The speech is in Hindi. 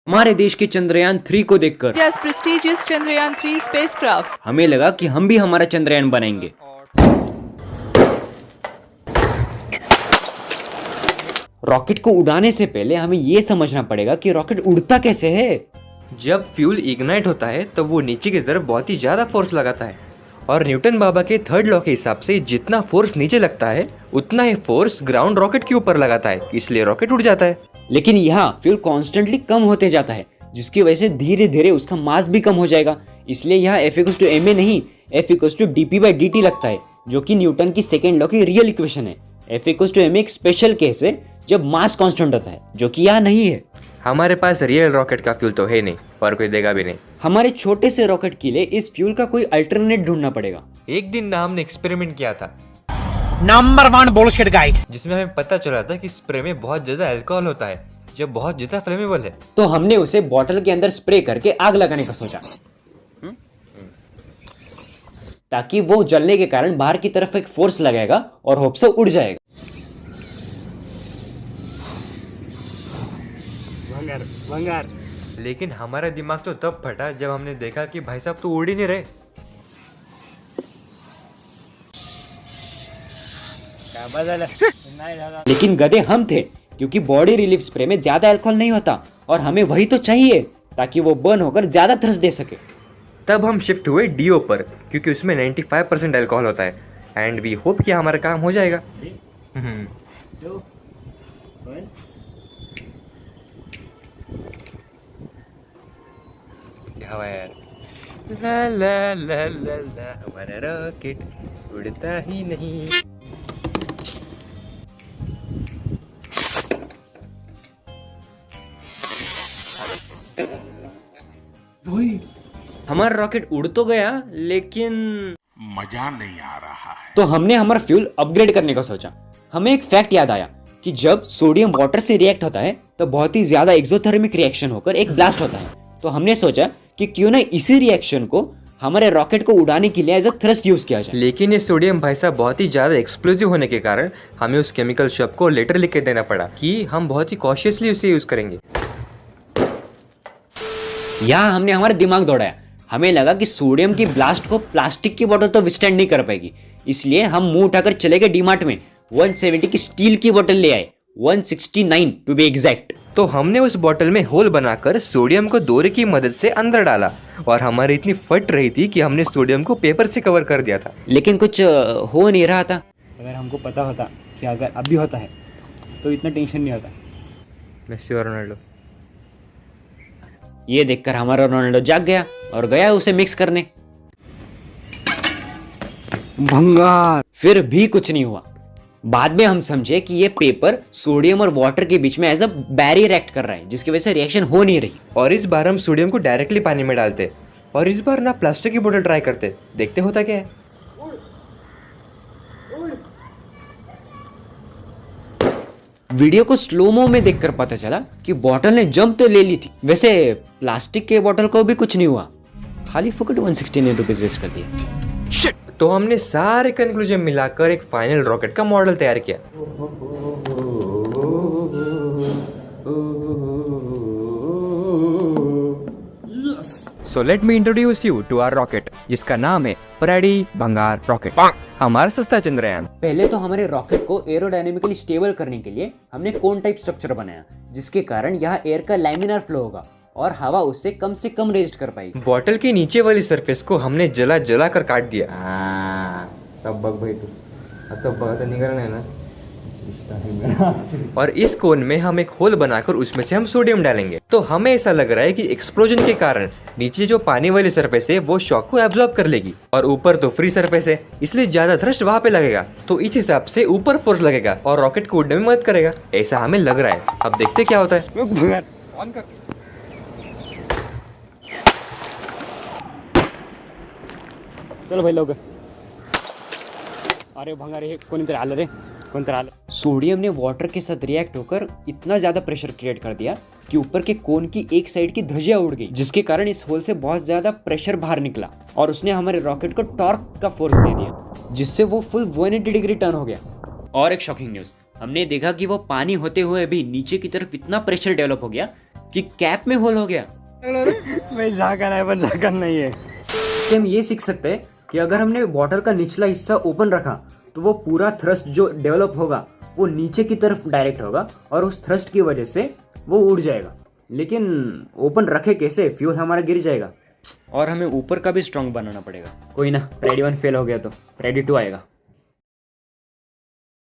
हमारे देश के चंद्रयान 3 को देखकर India's prestigious Chandrayaan 3 spacecraft. हमें लगा कि हम भी हमारा चंद्रयान बनाएंगे। रॉकेट को उड़ाने से पहले हमें ये समझना पड़ेगा कि रॉकेट उड़ता कैसे है। जब फ्यूल इग्नाइट होता है तो वो नीचे की तरफ बहुत ही ज़्यादा फोर्स लगाता है और न्यूटन बाबा के थर्ड लॉ के हिसाब से जितना फोर्स नीचे लगता है उतना ही फोर्स ग्राउंड रॉकेट के ऊपर लगाता है, इसलिए रॉकेट उड़ जाता है। लेकिन यहाँ फ्यूल कॉन्स्टेंटली कम होते जाता है, जिसकी वजह से धीरे धीरे उसका मास भी कम हो जाएगा। इसलिए यहाँ F=ma नहीं, F=dp/dt लगता है, जो कि न्यूटन की सेकेंड लॉ की रियल इक्वेशन है। F=ma एक स्पेशल केस है जब मास कांस्टेंट होता है, जो कि यहाँ नहीं है। हमारे पास रियल रॉकेट का फ्यूल तो है नहीं और कोई देगा भी नहीं। हमारे छोटे से रॉकेट के लिए इस फ्यूल का कोई अल्टरनेट ढूंढना पड़ेगा। एक दिन ना हमने एक्सपेरिमेंट किया था नंबर 1 बुलशिट गाय, जिसमें हमें पता चला था कि स्प्रे में बहुत ज्यादा अल्कोहल होता है जो बहुत ज्यादा फ्लेमेबल है। तो हमने उसे बॉटल के अंदर स्प्रे करके आग लगाने का सोचा, ताकि वो जलने के कारण बाहर की तरफ एक फोर्स लगेगा और होप से उड़ जाएगा। लेकिन हमारा दिमाग तो तब फटा जब हमने देखा कि भाई साहब तो उड़ ही नहीं रहे। लेकिन गधे हम थे, क्योंकि बॉडी रिलीफ स्प्रे में ज्यादा अल्कोहल नहीं होता और हमें वही तो चाहिए ताकि वो बर्न होकर ज्यादा थ्रस्ट दे सके। तब हम शिफ्ट हुए डीओ पर, क्योंकि उसमें 95% अल्कोहल होता है एंड वी होप कि हमारा काम हो जाएगा। क्या हुआ यार? ला ला ला ला ला, हमारा रॉकेट उड़ता ही नहीं। हमारा रॉकेट उड़ तो गया, लेकिन मजा नहीं आ रहा है। तो हमने हमारा फ्यूल अपग्रेड करने का सोचा। हमें एक फैक्ट याद आया कि जब सोडियम वाटर से रिएक्ट होता है तो बहुत ही ज्यादा एक्सोथर्मिक रिएक्शन होकर एक ब्लास्ट होता है। तो हमने सोचा कि क्यों ना इसी रिएक्शन को हमारे रॉकेट को उड़ाने के लिए एज अ थ्रस्ट यूज किया जाए। लेकिन ये सोडियम भाई साहब बहुत ही ज्यादा एक्सप्लोसिव होने के कारण हमें उस केमिकल शॉप को लेटर लिख के देना पड़ा कि हम बहुत ही कॉशियसली उसे यूज करेंगे। यहाँ हमने हमारा दिमाग दौड़ाया। हमें लगा कि सोडियम की ब्लास्ट को प्लास्टिक की बोतल तो विस्टैंड नहीं कर पाएगी, इसलिए हम मुंह उठाकर चले गए डीमार्ट में 170 की स्टील की बोतल ले आए, 169 टू बी एग्जैक्ट। तो हमने उस बोतल में होल बनाकर सोडियम को डोरे की मदद से अंदर डाला और हमारी इतनी फट रही थी कि हमने सोडियम को पेपर से कवर कर दिया था। लेकिन कुछ हो नहीं रहा था। अगर हमको पता होता कि अगर अब भी होता है तो इतना टेंशन नहीं होता। मेसी और रोनाल्डो। ये देखकर हमारा रोनाल्डो जाग गया और गया उसे मिक्स करने। भंगार। फिर भी कुछ नहीं हुआ। बाद में हम समझे कि ये पेपर सोडियम और वाटर के बीच में एज अ बैरियर एक्ट कर रहा है, जिसकी वजह से रिएक्शन हो नहीं रही। और इस बार हम सोडियम को डायरेक्टली पानी में डालते और इस बार ना प्लास्टिक की बोतल ट्राई करते, देखते होता क्या है। वीडियो को स्लोमो में देखकर पता चला कि बॉटल ने जंप तो ले ली थी। वैसे प्लास्टिक के बॉटल को भी कुछ नहीं हुआ, खाली फुकट 169 रुपीज वेस्ट कर दिया। तो हमने सारे कंक्लूजन मिलाकर एक फाइनल रॉकेट का मॉडल तैयार किया। So let me introduce you to our rocket, जिसका नाम है प्रेडी भंगार रॉकेट, हमारा सस्ता चंद्रयान। पहले तो हमारे रॉकेट को एरोडायनेमिकली स्टेबल करने के लिए हमने कोन टाइप स्ट्रक्चर बनाया, जिसके कारण यहाँ एयर का लैमिनार फ्लो होगा और हवा उससे कम रेजिस्ट कर पाएगी। बॉटल के नीचे वाली सरफेस को हमने जला कर काट दिया। तब बग भाई तब निकलना है ना। और इस कोन में हम एक होल बनाकर उसमें से हम सोडियम डालेंगे। तो हमें ऐसा लग रहा है कि एक्सप्लोजन के कारण नीचे जो पानी वाली सरफेस है वो शॉक को एब्जॉर्ब कर लेगी और ऊपर तो फ्री सरफेस है, इसलिए ज्यादा थ्रस्ट वहां पे लगेगा। तो इस हिसाब से ऊपर फोर्स लगेगा और रॉकेट को उड़ने में मदद करेगा, ऐसा हमें लग रहा है। अब देखते क्या होता है। चलो भाई लोग। अरे भंगार हे कोणीतरी आलं रे, कोणतरी आलं। सोडियम ने वाटर के साथ रिएक्ट होकर इतना ज्यादा प्रेशर क्रिएट कर दिया कि ऊपर के कोन की एक साइड की धज्जियां उड़ गई, जिसके कारण इस होल से बहुत ज्यादा प्रेशर बाहर निकला और उसने हमारे रॉकेट को टॉर्क का फोर्स दे दिया, जिससे वो फुल 180 डिग्री टर्न हो गया। और एक शॉकिंग न्यूज, हमने देखा कि वो पानी होते हुए भी नीचे की तरफ इतना प्रेशर डेवलप हो गया कि कैप में होल हो गया। भाई झाकन है पर झाकन नहीं है। इससे हम ये सीख सकते हैं कि अगर हमने बॉटल का निचला हिस्सा ओपन रखा तो वो पूरा थ्रस्ट जो डेवलप होगा वो नीचे की तरफ डायरेक्ट होगा और उस थ्रस्ट की वजह से वो उड़ जाएगा। लेकिन ओपन रखे कैसे, फ्यूल हमारा गिर जाएगा और हमें ऊपर का भी स्ट्रॉन्ग बनाना पड़ेगा। कोई ना, प्रेडी 1 फेल हो गया तो प्रेडी 2 आएगा।